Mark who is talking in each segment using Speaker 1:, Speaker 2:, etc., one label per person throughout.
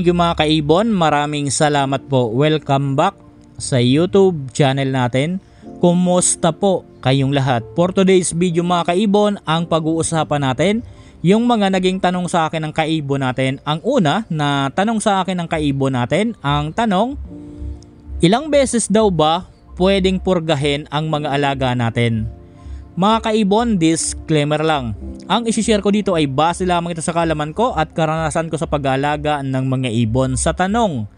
Speaker 1: Thank you mga kaibon, maraming salamat po. Welcome back sa YouTube channel natin. Kumusta po kayong lahat? For today's video mga kaibon, ang pag-uusapan natin yung mga naging tanong sa akin ng kaibon natin. Ang una na tanong sa akin ng kaibon natin, ang tanong, ilang beses daw ba pwedeng purgahin ang mga alaga natin? Mga kaibon, disclaimer lang. Ang isishare ko dito ay base lamang ito sa kaalaman ko at karanasan ko sa pag-aalaga ng mga ibon. Sa tanong,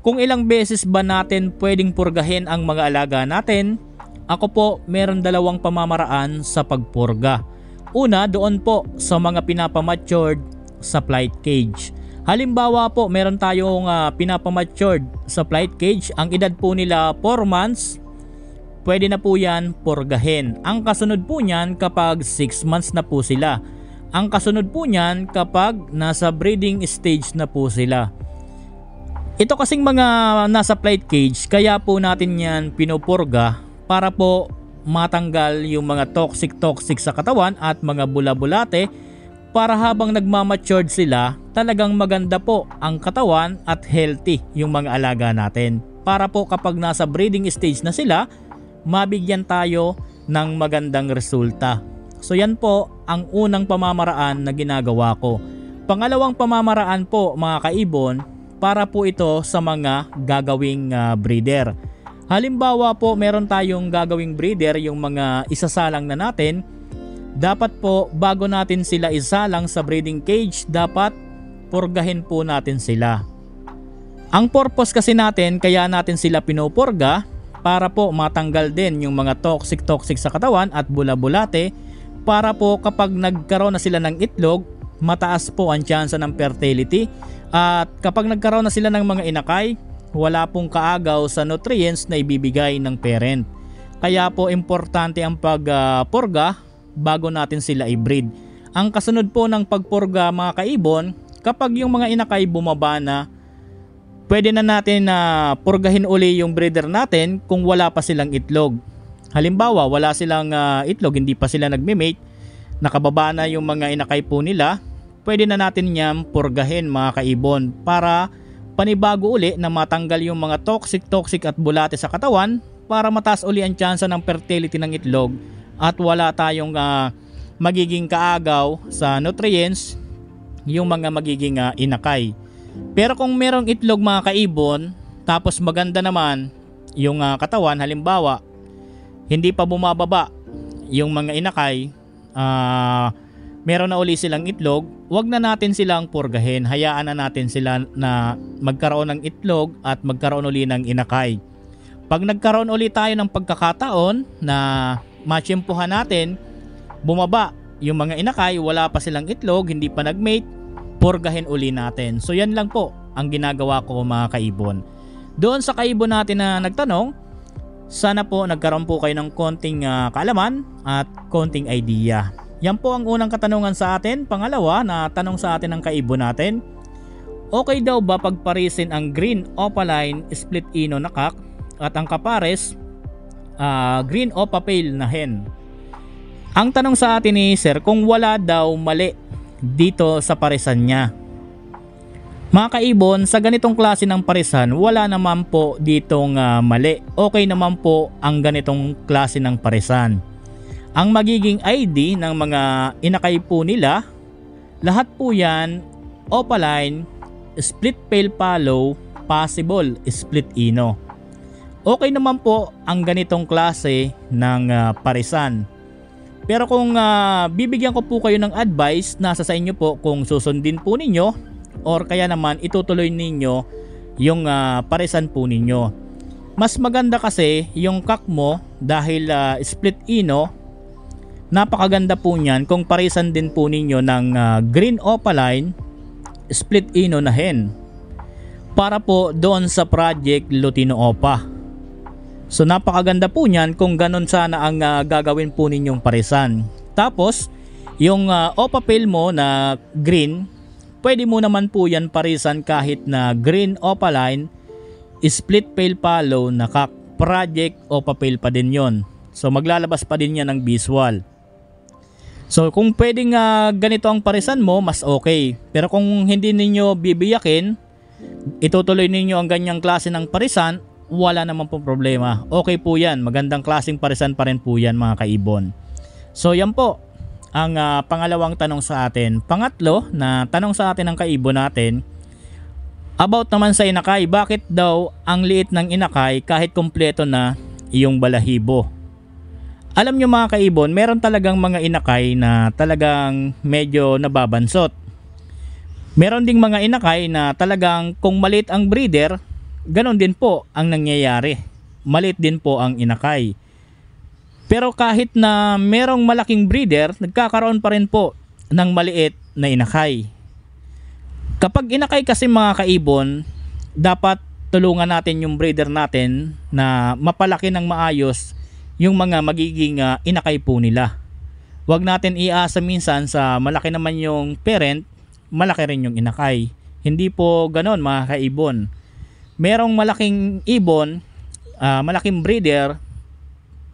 Speaker 1: kung ilang beses ba natin pwedeng purgahin ang mga alaga natin? Ako po, meron dalawang pamamaraan sa pagpurga. Una, doon po sa mga pinapamatured sa flight cage. Halimbawa po, meron tayong pinapamatured sa flight cage. Ang edad po nila 4 months. Pwede na po yan purgahin. Ang kasunod po niyan kapag 6 months na po sila. Ang kasunod po niyan kapag nasa breeding stage na po sila. Ito kasing mga nasa flight cage, kaya po natin yan pinupurga para po matanggal yung mga toxic sa katawan at mga bula-bulate, para habang nagmamatured sila, talagang maganda po ang katawan at healthy yung mga alaga natin. Para po kapag nasa breeding stage na sila, mabigyan tayo ng magandang resulta. So yan po ang unang pamamaraan na ginagawa ko. Pangalawang pamamaraan po mga kaibon, para po ito sa mga gagawing breeder. Halimbawa po meron tayong gagawing breeder, yung mga isasalang na natin. Dapat po bago natin sila isalang sa breeding cage, dapat purgahin po natin sila. Ang purpose kasi natin kaya natin sila pinupurga, para po matanggal din yung mga toxic sa katawan at bula-bulate, para po kapag nagkaroon na sila ng itlog, mataas po ang tsansa ng fertility, at kapag nagkaroon na sila ng mga inakay, wala pong kaagaw sa nutrients na ibibigay ng parent. Kaya po importante ang pagpurga bago natin sila i-breed. Ang kasunod po ng pagpurga mga kaibon, kapag yung mga inakay bumaba na, pwede na natin purgahin uli yung breeder natin kung wala pa silang itlog. Halimbawa, wala silang itlog, hindi pa sila nagme-mate, nakababa na yung mga inakay po nila, pwede na natin niyang purgahin mga kaibon para panibago uli na matanggal yung mga toxic at bulate sa katawan, para mataas uli ang tsansa ng fertility ng itlog at wala tayong magiging kaagaw sa nutrients yung mga magiging inakay. Pero kung merong itlog mga kaibon, tapos maganda naman yung katawan, halimbawa hindi pa bumababa yung mga inakay, meron na uli silang itlog, wag na natin silang purgahin. Hayaan na natin sila na magkaroon ng itlog at magkaroon uli ng inakay. Pag nagkaroon uli tayo ng pagkakataon na matsyempuhan natin, bumaba yung mga inakay, wala pa silang itlog, hindi pa nagmate, purgahin uli natin. So yan lang po ang ginagawa ko mga kaibon. Doon sa kaibon natin na nagtanong, sana po nagkaroon po kayo ng konting kaalaman at konting idea. Yan po ang unang katanungan sa atin. Pangalawa na tanong sa atin ng kaibon natin, okay daw ba pagparisin ang green opaline split ino na cock at ang kapares green opa pale na hen? Ang tanong sa atin ni sir, kung wala daw mali dito sa parisan niya. Mga kaibon, sa ganitong klase ng parisan, wala naman po ditong mali. Okay naman po ang ganitong klase ng parisan. Ang magiging ID ng mga inakay po nila, lahat po yan opaline, split pale fallow, possible split ino. Okay naman po ang ganitong klase ng parisan. Pero kung bibigyan ko po kayo ng advice, nasa sa inyo po kung susundin po ninyo or kaya naman itutuloy ninyo yung parisan po ninyo. Mas maganda kasi yung cock mo dahil split ino, napakaganda po niyan kung parisan din po ninyo ng green opaline split ino na hen, para po doon sa project Lutino Opa. So napakaganda po niyan kung ganun sana ang gagawin po ninyong parisan. Tapos yung opa pale mo na green, pwede mo naman po yan parisan kahit na green opaline split pale fallow na cock. Project opa pale pa din yon. So maglalabas pa din yan ng visual. So kung pwedeng ganito ang parisan mo, mas okay. Pero kung hindi ninyo bibiyakin, itutuloy ninyo ang ganyang klase ng parisan, wala naman pong problema. Okay po yan, magandang klaseng parisan pa rin po yan mga kaibon. So yan po ang pangalawang tanong sa atin. Pangatlo na tanong sa atin ng kaibon natin, about naman sa inakay, bakit daw ang liit ng inakay kahit kumpleto na iyong balahibo? Alam nyo mga kaibon, meron talagang mga inakay na talagang medyo nababansot. Meron ding mga inakay na talagang kung maliit ang breeder, ganon din po ang nangyayari. Maliit din po ang inakay. Pero kahit na merong malaking breeder, nagkakaroon pa rin po ng maliit na inakay. Kapag inakay kasi mga kaibon, dapat tulungan natin yung breeder natin na mapalaki ng maayos yung mga magiging inakay po nila. Huwag natin iasa minsan sa malaki naman yung parent, malaki rin yung inakay. Hindi po ganon mga kaibon. Merong malaking ibon, malaking breeder,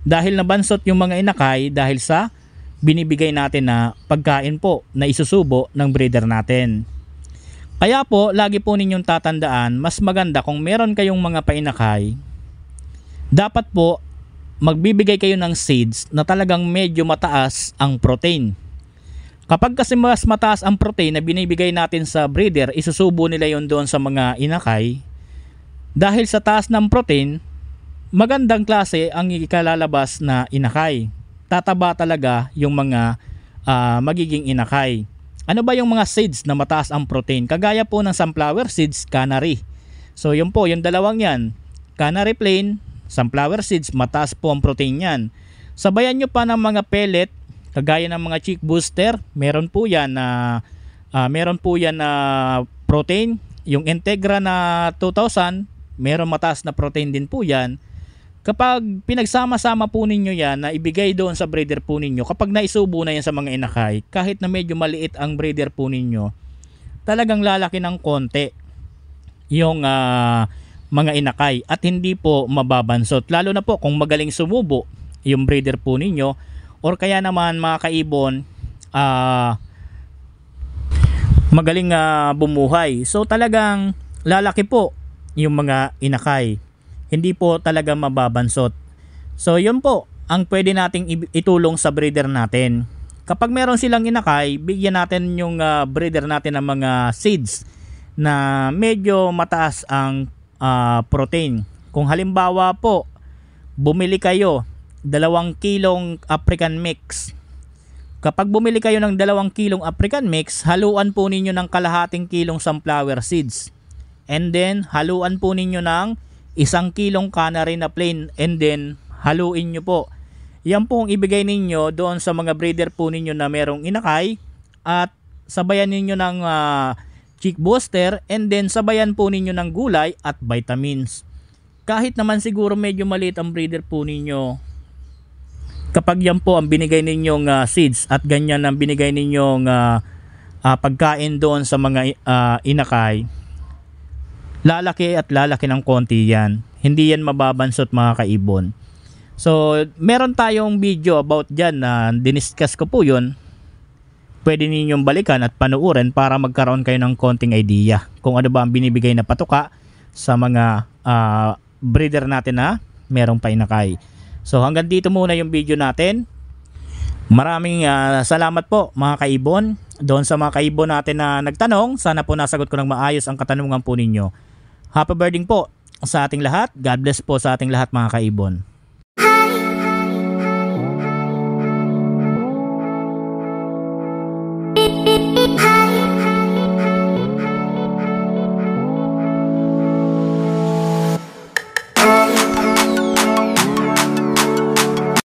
Speaker 1: dahil nabansot yung mga inakay dahil sa binibigay natin na pagkain po na isusubo ng breeder natin. Kaya po, lagi po ninyong tatandaan, mas maganda kung meron kayong mga painakay, dapat po magbibigay kayo ng seeds na talagang medyo mataas ang protein. Kapag kasi mas mataas ang protein na binibigay natin sa breeder, isusubo nila yon doon sa mga inakay. Dahil sa taas ng protein, magandang klase ang ikalalabas na inakay. Tataba talaga yung mga magiging inakay. Ano ba yung mga seeds na mataas ang protein? Kagaya po ng sunflower seeds, canary. So yun po, yung dalawang yan. Canary plain, sunflower seeds, mataas po ang protein yan. Sabayan nyo pa ng mga pellet, kagaya ng mga chick booster, meron po yan na protein. Yung Integra na 2000, meron mataas na protein din po yan. Kapag pinagsama-sama po ninyo yan na ibigay doon sa breeder po ninyo, kapag naisubo na yan sa mga inakay, kahit na medyo maliit ang breeder po ninyo, talagang lalaki ng konti yung mga inakay at hindi po mababansot. Lalo na po kung magaling sumubo yung breeder po ninyo, or kaya naman mga kaibon, magaling bumuhay. So talagang lalaki po yung mga inakay. Hindi po talaga mababansot. So yun po ang pwede nating itulong sa breeder natin. Kapag meron silang inakay, bigyan natin yung breeder natin ng mga seeds na medyo mataas ang protein. Kung halimbawa po, bumili kayo 2 kilong African mix. Kapag bumili kayo ng 2 kilong African mix, haluan po ninyo ng kalahating kilong sunflower seeds. And then, haluan po ninyo ng 1 kilong canary na plain. And then, haluin nyo po. Yan po ang ibigay ninyo doon sa mga breeder po ninyo na merong inakay. At sabayan ninyo ng chick booster. And then, sabayan po ninyo ng gulay at vitamins. Kahit naman siguro medyo maliit ang breeder po ninyo, kapag yan po ang binigay ninyong seeds at ganyan ang binigay ninyong pagkain doon sa mga inakay, lalaki at lalaki ng konti yan. Hindi yan mababansot mga kaibon. So meron tayong video about dyan na diniscuss ko po yun. Pwede ninyong balikan at panuurin para magkaroon kayo ng konting idea kung ano ba ang binibigay na patuka sa mga breeder natin na merong painakay. So hanggang dito muna yung video natin. Maraming salamat po mga kaibon. Doon sa mga kaibon natin na nagtanong, sana po nasagot ko ng maayos ang katanungan po ninyo. Happy birthday po sa ating lahat. God bless po sa ating lahat mga kaibon.